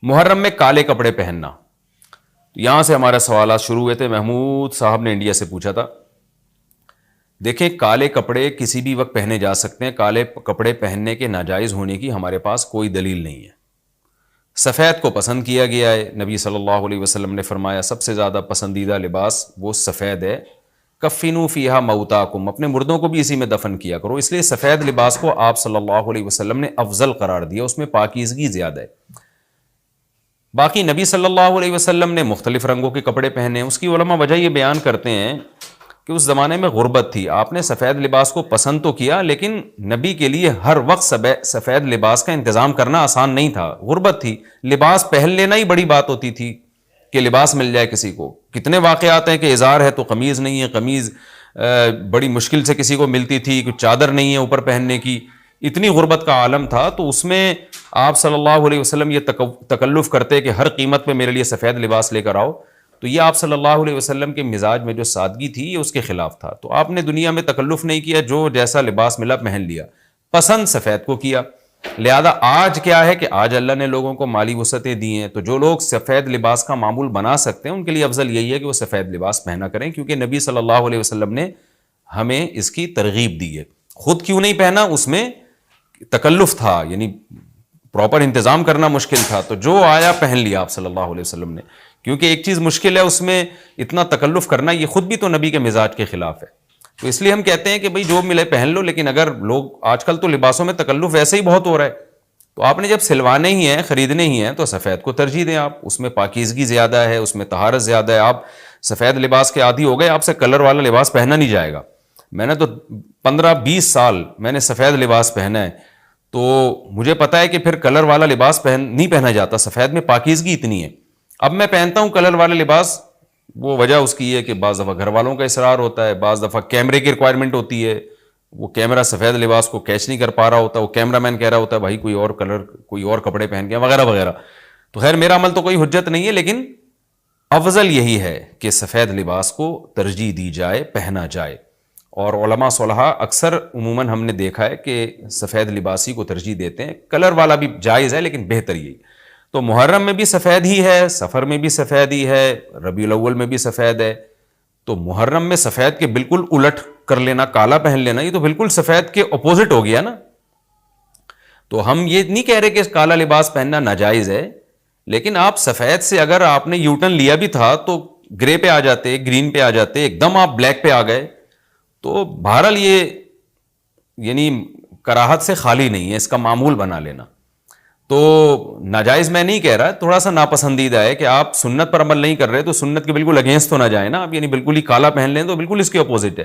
محرم میں کالے کپڑے پہننا، یہاں سے ہمارے سوالات شروع ہوئے تھے. محمود صاحب نے انڈیا سے پوچھا تھا. دیکھیں، کالے کپڑے کسی بھی وقت پہنے جا سکتے ہیں. کالے کپڑے پہننے کے ناجائز ہونے کی ہمارے پاس کوئی دلیل نہیں ہے. سفید کو پسند کیا گیا ہے. نبی صلی اللہ علیہ وسلم نے فرمایا سب سے زیادہ پسندیدہ لباس وہ سفید ہے. کفنوا فیہا موتاکم، اپنے مردوں کو بھی اسی میں دفن کیا کرو. اس لیے سفید لباس کو آپ صلی اللہ علیہ وسلم نے افضل قرار دیا، اس میں پاکیزگی زیادہ ہے. باقی نبی صلی اللہ علیہ وسلم نے مختلف رنگوں کے کپڑے پہنے. اس کی علماء وجہ یہ بیان کرتے ہیں کہ اس زمانے میں غربت تھی. آپ نے سفید لباس کو پسند تو کیا، لیکن نبی کے لیے ہر وقت سفید لباس کا انتظام کرنا آسان نہیں تھا. غربت تھی، لباس پہن لینا ہی بڑی بات ہوتی تھی کہ لباس مل جائے کسی کو. کتنے واقعات ہیں کہ ازار ہے تو قمیض نہیں ہے، قمیض بڑی مشکل سے کسی کو ملتی تھی، کچھ چادر نہیں ہے اوپر پہننے کی. اتنی غربت کا عالم تھا، تو اس میں آپ صلی اللہ علیہ وسلم یہ تکلف کرتے کہ ہر قیمت پہ میرے لیے سفید لباس لے کر آؤ. تو یہ آپ صلی اللہ علیہ وسلم کے مزاج میں جو سادگی تھی یہ اس کے خلاف تھا. تو آپ نے دنیا میں تکلف نہیں کیا، جو جیسا لباس ملا پہن لیا. پسند سفید کو کیا. لہذا آج کیا ہے کہ آج اللہ نے لوگوں کو مالی وسعتیں دی ہیں، تو جو لوگ سفید لباس کا معمول بنا سکتے ہیں ان کے لیے افضل یہی ہے کہ وہ سفید لباس پہنا کریں، کیونکہ نبی صلی اللہ علیہ وسلم نے ہمیں اس کی ترغیب دی ہے. خود کیوں نہیں پہنا؟ اس میں تکلف تھا، یعنی پراپر انتظام کرنا مشکل تھا. تو جو آیا پہن لیا آپ صلی اللہ علیہ وسلم نے، کیونکہ ایک چیز مشکل ہے، اس میں اتنا تکلف کرنا یہ خود بھی تو نبی کے مزاج کے خلاف ہے. تو اس لیے ہم کہتے ہیں کہ بھئی جو ملے پہن لو. لیکن اگر لوگ آج کل تو لباسوں میں تکلف ویسے ہی بہت ہو رہا ہے، تو آپ نے جب سلوانے ہی ہیں، خریدنے ہی ہیں، تو سفید کو ترجیح دیں. آپ اس میں پاکیزگی زیادہ ہے، اس میں طہارت زیادہ ہے. آپ سفید لباس کے عادی ہو گئے، آپ سے کلر والا لباس پہنا نہیں جائے گا. میں نے تو 15-20 سال میں نے سفید لباس پہنا ہے، تو مجھے پتا ہے کہ پھر کلر والا لباس نہیں پہنا جاتا. سفید میں پاکیزگی اتنی ہے. اب میں پہنتا ہوں کلر والا لباس، وہ وجہ اس کی ہے کہ بعض دفعہ گھر والوں کا اصرار ہوتا ہے، بعض دفعہ کیمرے کی ریکوائرمنٹ ہوتی ہے. وہ کیمرہ سفید لباس کو کیچ نہیں کر پا رہا ہوتا، وہ کیمرہ مین کہہ رہا ہوتا ہے بھائی کوئی اور کلر، کوئی اور کپڑے پہن کے وغیرہ وغیرہ. تو خیر میرا عمل تو کوئی حجت نہیں ہے، لیکن افضل یہی ہے کہ سفید لباس کو ترجیح دی جائے، پہنا جائے. اور علماء صلحاء اکثر عموماً ہم نے دیکھا ہے کہ سفید لباسی کو ترجیح دیتے ہیں. کلر والا بھی جائز ہے لیکن بہتر یہی. تو محرم میں بھی سفید ہی ہے، سفر میں بھی سفید ہی ہے، ربیع الاول میں بھی سفید ہے. تو محرم میں سفید کے بالکل الٹ کر لینا، کالا پہن لینا، یہ تو بالکل سفید کے اپوزٹ ہو گیا نا. تو ہم یہ نہیں کہہ رہے کہ کالا لباس پہننا ناجائز ہے، لیکن آپ سفید سے اگر آپ نے یو ٹرن لیا بھی تھا تو گرے پہ آ جاتے، گرین پہ آ جاتے، ایک دم آپ بلیک پہ آ گئے، تو بہرحال یہ یعنی کراہت سے خالی نہیں ہے، اس کا معمول بنا لینا. تو ناجائز میں نہیں کہہ رہا، تھوڑا سا ناپسندیدہ ہے کہ آپ سنت پر عمل نہیں کر رہے تو سنت کے بالکل اگینسٹ تو نہ جائیں نا آپ. یعنی بالکل ہی کالا پہن لیں تو بالکل اس کے اپوزٹ ہے.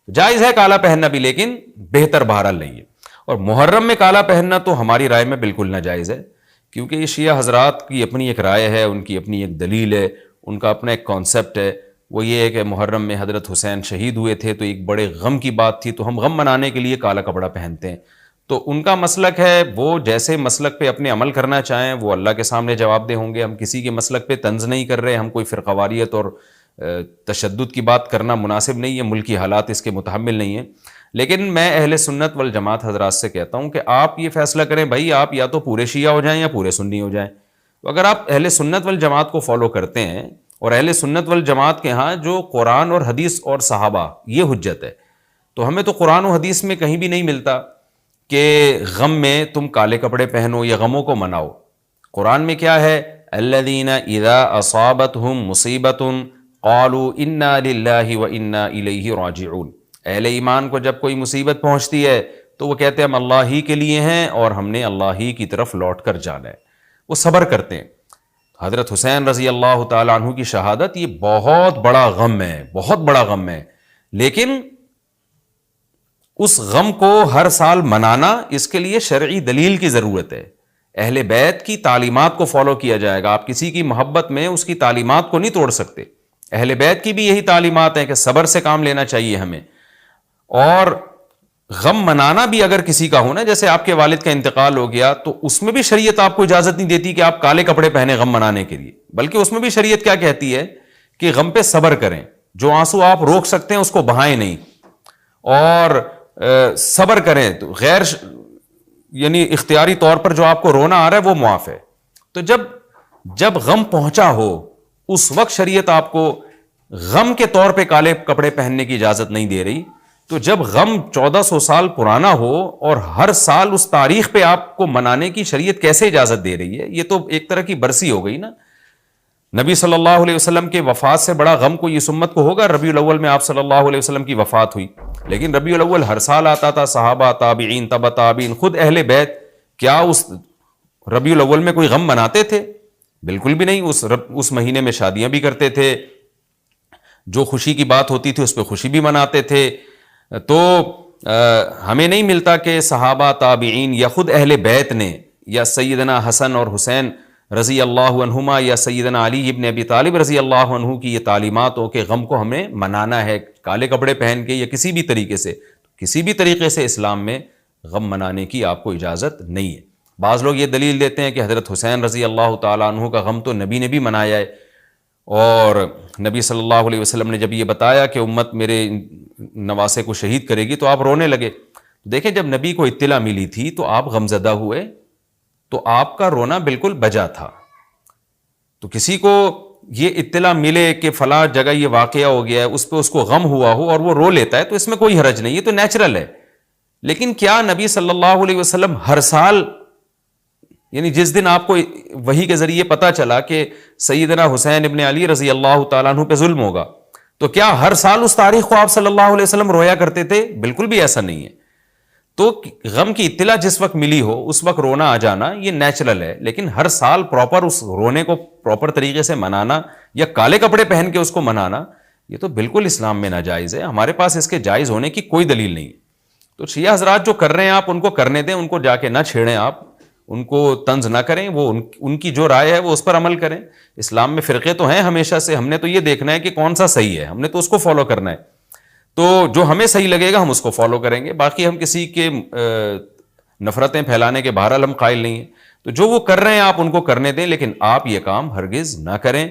جائز ہے کالا پہننا بھی، لیکن بہتر بہرحال نہیں ہے. اور محرم میں کالا پہننا تو ہماری رائے میں بالکل ناجائز ہے، کیونکہ یہ شیعہ حضرات کی اپنی ایک رائے ہے، ان کی اپنی ایک دلیل ہے، ان کا اپنا ایک کانسیپٹ ہے. وہ یہ ہے کہ محرم میں حضرت حسین شہید ہوئے تھے تو ایک بڑے غم کی بات تھی، تو ہم غم منانے کے لیے کالا کپڑا پہنتے ہیں. تو ان کا مسلک ہے، وہ جیسے مسلک پہ اپنے عمل کرنا چاہیں وہ اللہ کے سامنے جواب دہ ہوں گے. ہم کسی کے مسلک پہ طنز نہیں کر رہے، ہم کوئی فرقواریت اور تشدد کی بات کرنا مناسب نہیں ہے، ملکی حالات اس کے متحمل نہیں ہیں. لیکن میں اہل سنت والجماعت حضرات سے کہتا ہوں کہ آپ یہ فیصلہ کریں بھائی، آپ یا تو پورے شیعہ ہو جائیں یا پورے سنی ہو جائیں. تو اگر آپ اہل سنت والجماعت کو فالو کرتے ہیں، اور اہل سنت والجماعت کے ہاں جو قرآن اور حدیث اور صحابہ یہ حجت ہے، تو ہمیں تو قرآن و حدیث میں کہیں بھی نہیں ملتا کہ غم میں تم کالے کپڑے پہنو یا غموں کو مناؤ. قرآن میں کیا ہے؟ الذین اذا اصابتہم مصیبۃ قالوا انا للہ وانا الیہ راجعون. اہل ایمان کو جب کوئی مصیبت پہنچتی ہے تو وہ کہتے ہیں ہم اللہ ہی کے لیے ہیں اور ہم نے اللہ ہی کی طرف لوٹ کر جانا ہے. وہ صبر کرتے ہیں. حضرت حسین رضی اللہ تعالیٰ عنہ کی شہادت یہ بہت بڑا غم ہے، بہت بڑا غم ہے، لیکن اس غم کو ہر سال منانا، اس کے لیے شرعی دلیل کی ضرورت ہے. اہل بیت کی تعلیمات کو فالو کیا جائے گا. آپ کسی کی محبت میں اس کی تعلیمات کو نہیں توڑ سکتے. اہل بیت کی بھی یہی تعلیمات ہیں کہ صبر سے کام لینا چاہیے ہمیں. اور غم منانا بھی اگر کسی کا ہونا، جیسے آپ کے والد کا انتقال ہو گیا، تو اس میں بھی شریعت آپ کو اجازت نہیں دیتی کہ آپ کالے کپڑے پہنے غم منانے کے لیے، بلکہ اس میں بھی شریعت کیا کہتی ہے کہ غم پہ صبر کریں. جو آنسو آپ روک سکتے ہیں اس کو بہائیں نہیں، اور صبر کریں. تو غیر یعنی اختیاری طور پر جو آپ کو رونا آ رہا ہے وہ معاف ہے. تو جب جب غم پہنچا ہو اس وقت شریعت آپ کو غم کے طور پہ کالے کپڑے پہننے کی اجازت نہیں دے رہی. تو جب غم 1400 سال پرانا ہو اور ہر سال اس تاریخ پہ آپ کو منانے کی شریعت کیسے اجازت دے رہی ہے؟ یہ تو ایک طرح کی برسی ہو گئی نا. نبی صلی اللہ علیہ وسلم کے وفات سے بڑا غم کو اس امت کو ہوگا. ربیع الاول میں آپ صلی اللہ علیہ وسلم کی وفات ہوئی, لیکن ربیع الاول ہر سال آتا تھا. صحابہ, تابعین, تبع تابعین, خود اہل بیت کیا اس ربیع الاول میں کوئی غم مناتے تھے؟ بالکل بھی نہیں. اس مہینے میں شادیاں بھی کرتے تھے, جو خوشی کی بات ہوتی تھی اس پہ خوشی بھی مناتے تھے. تو ہمیں نہیں ملتا کہ صحابہ, تابعین یا خود اہل بیت نے یا سیدنا حسن اور حسین رضی اللہ عنہما یا سیدنا علی ابن ابی طالب رضی اللہ عنہ کی یہ تعلیمات ہو کہ غم کو ہمیں منانا ہے کالے کپڑے پہن کے یا کسی بھی طریقے سے. کسی بھی طریقے سے اسلام میں غم منانے کی آپ کو اجازت نہیں ہے. بعض لوگ یہ دلیل دیتے ہیں کہ حضرت حسین رضی اللہ تعالیٰ عنہ کا غم تو نبی نے بھی منایا ہے, اور نبی صلی اللہ علیہ وسلم نے جب یہ بتایا کہ امت میرے نواسے کو شہید کرے گی تو آپ رونے لگے. دیکھیں, جب نبی کو اطلاع ملی تھی تو آپ غمزدہ ہوئے, تو آپ کا رونا بالکل بجا تھا. تو کسی کو یہ اطلاع ملے کہ فلاں جگہ یہ واقعہ ہو گیا ہے, اس پہ اس کو غم ہوا ہو اور وہ رو لیتا ہے, تو اس میں کوئی حرج نہیں, یہ تو نیچرل ہے. لیکن کیا نبی صلی اللہ علیہ وسلم ہر سال, یعنی جس دن آپ کو وحی کے ذریعے پتا چلا کہ سیدنا حسین ابن علی رضی اللہ تعالیٰ عنہ پہ ظلم ہوگا, تو کیا ہر سال اس تاریخ کو آپ صلی اللہ علیہ وسلم رویا کرتے تھے؟ بالکل بھی ایسا نہیں ہے. تو غم کی اطلاع جس وقت ملی ہو اس وقت رونا آ جانا یہ نیچرل ہے, لیکن ہر سال پراپر اس رونے کو پراپر طریقے سے منانا یا کالے کپڑے پہن کے اس کو منانا, یہ تو بالکل اسلام میں ناجائز ہے. ہمارے پاس اس کے جائز ہونے کی کوئی دلیل نہیں. تو شیعہ حضرات جو کر رہے ہیں آپ ان کو کرنے دیں, ان کو جا کے نہ چھیڑیں, آپ ان کو طنز نہ کریں, وہ ان کی جو رائے ہے وہ اس پر عمل کریں. اسلام میں فرقے تو ہیں ہمیشہ سے, ہم نے تو یہ دیکھنا ہے کہ کون سا صحیح ہے, ہم نے تو اس کو فالو کرنا ہے. تو جو ہمیں صحیح لگے گا ہم اس کو فالو کریں گے. باقی ہم کسی کے نفرتیں پھیلانے کے بہرحال ہم قائل نہیں ہیں. تو جو وہ کر رہے ہیں آپ ان کو کرنے دیں, لیکن آپ یہ کام ہرگز نہ کریں,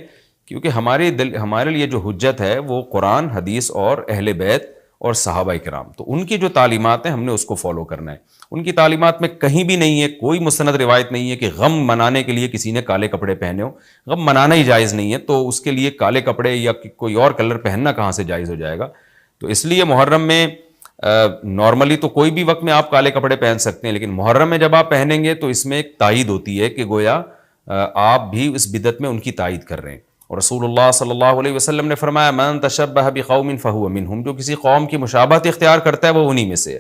کیونکہ ہمارے لیے جو حجت ہے وہ قرآن, حدیث اور اہل بیت اور صحابہ کرام, تو ان کی جو تعلیمات ہیں ہم نے اس کو فالو کرنا ہے. ان کی تعلیمات میں کہیں بھی نہیں ہے, کوئی مستند روایت نہیں ہے کہ غم منانے کے لیے کسی نے کالے کپڑے پہنے ہو. غم منانا ہی جائز نہیں ہے, تو اس کے لیے کالے کپڑے یا کوئی اور کلر پہننا کہاں سے جائز ہو جائے گا؟ تو اس لیے محرم میں نارملی تو کوئی بھی وقت میں آپ کالے کپڑے پہن سکتے ہیں, لیکن محرم میں جب آپ پہنیں گے تو اس میں ایک تائید ہوتی ہے کہ گویا آپ بھی اس بدعت میں ان کی تائید کر رہے ہیں. اور رسول اللہ صلی اللہ علیہ وسلم نے فرمایا, من تشبہ بقوم فہو منہم, جو کسی قوم کی مشابہت اختیار کرتا ہے وہ انہی میں سے ہے.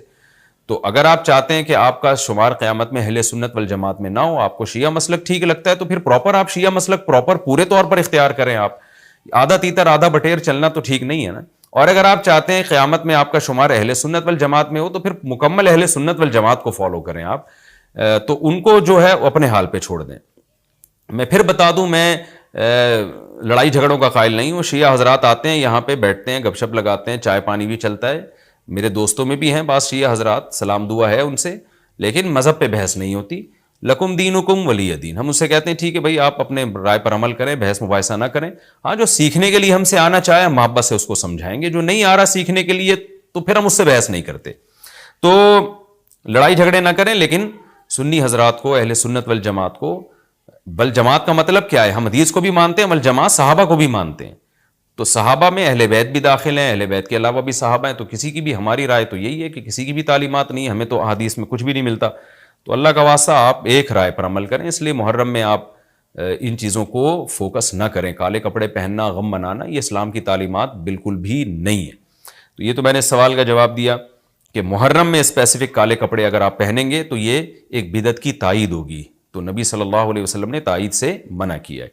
تو اگر آپ چاہتے ہیں کہ آپ کا شمار قیامت میں اہل سنت والجماعت میں نہ ہو, آپ کو شیعہ مسلک ٹھیک لگتا ہے, تو پھر پراپر آپ شیعہ مسلک پراپر پورے طور پر اختیار کریں. آپ آدھا تیتر آدھا بٹیر چلنا تو ٹھیک نہیں ہے نا. اور اگر آپ چاہتے ہیں قیامت میں آپ کا شمار اہل سنت والجماعت میں ہو, تو پھر مکمل اہل سنت والجماعت کو فالو کریں آپ, تو ان کو جو ہے اپنے حال پہ چھوڑ دیں. میں پھر بتا دوں, میں لڑائی جھگڑوں کا قائل نہیں ہوں. شیعہ حضرات آتے ہیں یہاں پہ, بیٹھتے ہیں, گپ شپ لگاتے ہیں, چائے پانی بھی چلتا ہے. میرے دوستوں میں بھی ہیں بعض شیعہ حضرات, سلام دعا ہے ان سے, لیکن مذہب پہ بحث نہیں ہوتی. لکم دینکم ولی دین, ہم اس سے کہتے ہیں ٹھیک ہے بھائی آپ اپنے رائے پر عمل کریں, بحث مباحثہ نہ کریں. ہاں, جو سیکھنے کے لیے ہم سے آنا چاہے محبت سے اس کو سمجھائیں گے, جو نہیں آ رہا سیکھنے کے لیے تو پھر ہم اس سے بحث نہیں کرتے. تو لڑائی جھگڑے نہ کریں, لیکن سنی حضرات کو, اہل سنت والجماعت کو, بل جماعت کا مطلب کیا ہے؟ ہم حدیث کو بھی مانتے ہیں, بل جماعت صحابہ کو بھی مانتے ہیں. تو صحابہ میں اہل بیت بھی داخل ہیں, اہل بیت کے علاوہ بھی صحابہ ہیں. تو کسی کی بھی, ہماری رائے تو یہی ہے کہ کسی کی بھی تعلیمات نہیں, ہمیں تو احادیث میں کچھ بھی نہیں ملتا. تو اللہ کا واسطہ آپ ایک رائے پر عمل کریں. اس لیے محرم میں آپ ان چیزوں کو فوکس نہ کریں. کالے کپڑے پہننا, غم منانا, یہ اسلام کی تعلیمات بالکل بھی نہیں ہے. تو یہ تو میں نے سوال کا جواب دیا کہ محرم میں اسپیسیفک کالے کپڑے اگر آپ پہنیں گے تو یہ ایک بدعت کی تائید ہوگی. تو نبی صلی اللہ علیہ وسلم نے تائید سے منع کیا ہے.